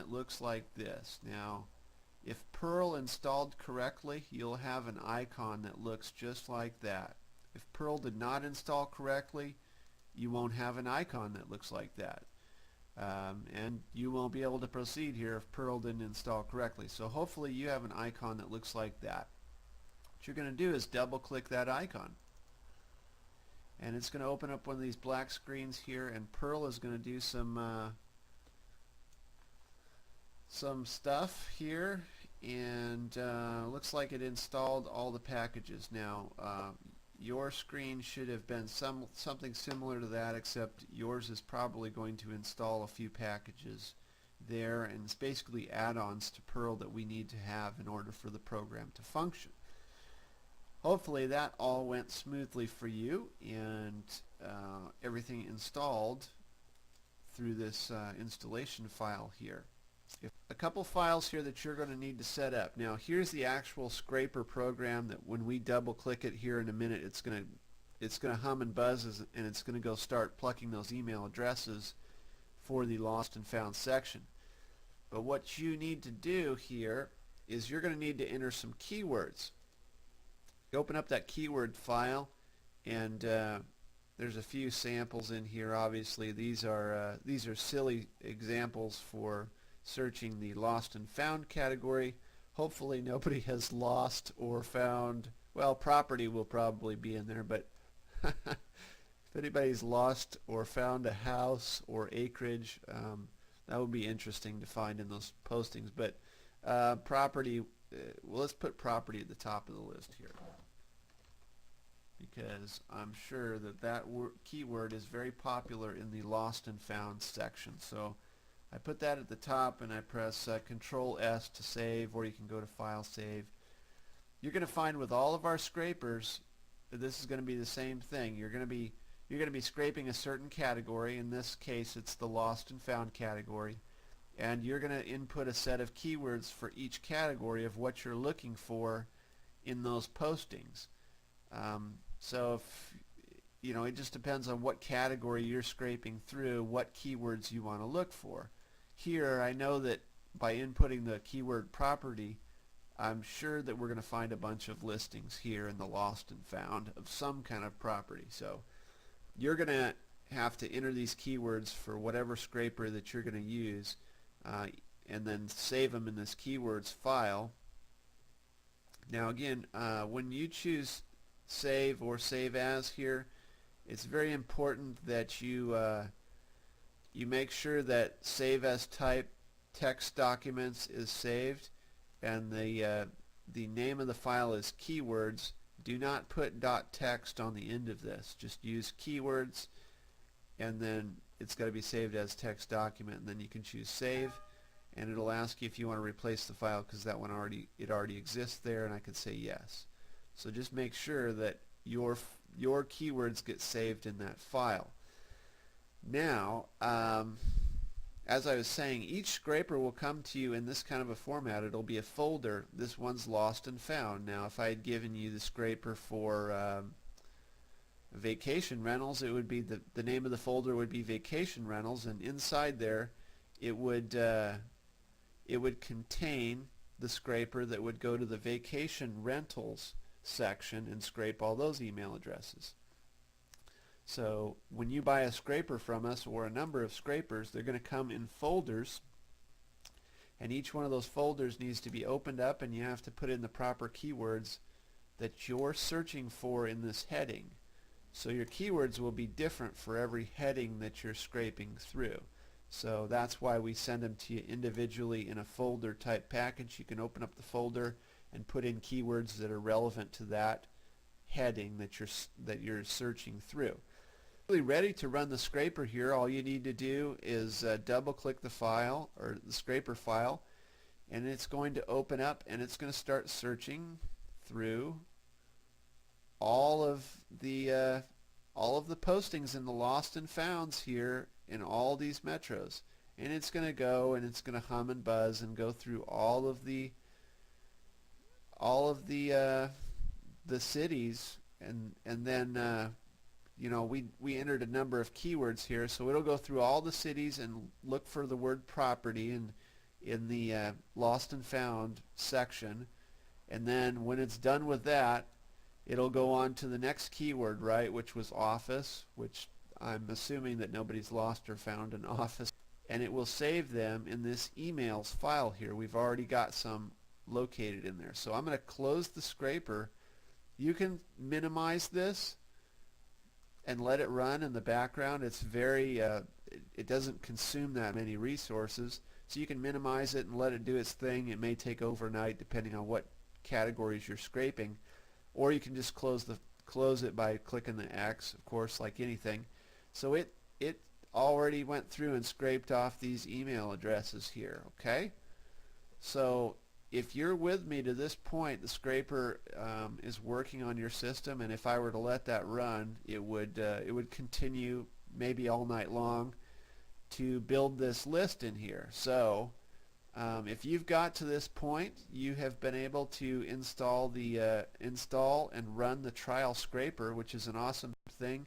that looks like this. Now, if Perl installed correctly, you'll have an icon that looks just like that. If Perl did not install correctly, you won't have an icon that looks like that. And you won't be able to proceed here if Perl didn't install correctly. So hopefully you have an icon that looks like that. What you're going to do is double click that icon. And it's going to open up one of these black screens here, and Perl is going to do some stuff here, and looks like it installed all the packages. Now your screen should have been something similar to that, except yours is probably going to install a few packages there, and it's basically add-ons to Perl that we need to have in order for the program to function. Hopefully that all went smoothly for you, and everything installed through this installation file here. A couple files here that you're going to need to set up. Now here's the actual scraper program that when we double click it here in a minute, it's going to hum and buzz, and it's going to go start plucking those email addresses for the lost and found section. But what you need to do here is you're going to need to enter some keywords. You open up that keyword file, and there's a few samples in here. Obviously these are silly examples for searching the lost and found category. Hopefully nobody has lost or found, well, property will probably be in there, but if anybody's lost or found a house or acreage, that would be interesting to find in those postings. But property, well, let's put property at the top of the list here, because I'm sure that keyword is very popular in the lost and found section. So I put that at the top, and I press Control S to save, or you can go to File, Save. You're going to find with all of our scrapers that this is going to be the same thing. You're going to be scraping a certain category. In this case, it's the lost and found category, and you're going to input a set of keywords for each category of what you're looking for in those postings. So if it just depends on what category you're scraping through, what keywords you want to look for. Here I know that by inputting the keyword property, I'm sure that we're going to find a bunch of listings here in the lost and found of some kind of property. So you're going to have to enter these keywords for whatever scraper that you're going to use, and then save them in this keywords file. Now again, when you choose save or save as here, it's very important that you make sure that save as type text documents is saved, and the name of the file is keywords. Do not put .text on the end of this. Just use keywords, and then it's got to be saved as text document, and then you can choose save, and it'll ask you if you want to replace the file, because that one already exists there, and I can say yes. So just make sure that your keywords get saved in that file. Now, as I was saying, each scraper will come to you in this kind of a format. It'll be a folder. This one's lost and found. Now, if I had given you the scraper for vacation rentals, it would be the name of the folder would be vacation rentals, and inside there it would contain the scraper that would go to the vacation rentals section and scrape all those email addresses. So when you buy a scraper from us, or a number of scrapers, they're going to come in folders, and each one of those folders needs to be opened up, and you have to put in the proper keywords that you're searching for in this heading. So your keywords will be different for every heading that you're scraping through. So that's why we send them to you individually in a folder type package. You can open up the folder and put in keywords that are relevant to that heading that you're searching through. Ready to run the scraper here, all you need to do is double click the file, or the scraper file, and it's going to open up, and it's going to start searching through all of the postings in the lost and founds here in all these metros. And it's going to go, and it's going to hum and buzz and go through all of the cities, and then we entered a number of keywords here, so it'll go through all the cities and look for the word property, and in the lost and found section, and then when it's done with that, it'll go on to the next keyword, right, which was office, which I'm assuming that nobody's lost or found an office, and it will save them in this emails file here. We've already got some located in there. So I'm going to close the scraper. You can minimize this and let it run in the background. It's very, it doesn't consume that many resources. So you can minimize it and let it do its thing. It may take overnight depending on what categories you're scraping. Or you can just close it by clicking the X, of course, like anything. So it already went through and scraped off these email addresses here, okay? So if you're with me to this point, the scraper is working on your system, and if I were to let that run, it would continue maybe all night long to build this list in here. So if you've got to this point, you have been able to install and run the trial scraper, which is an awesome thing.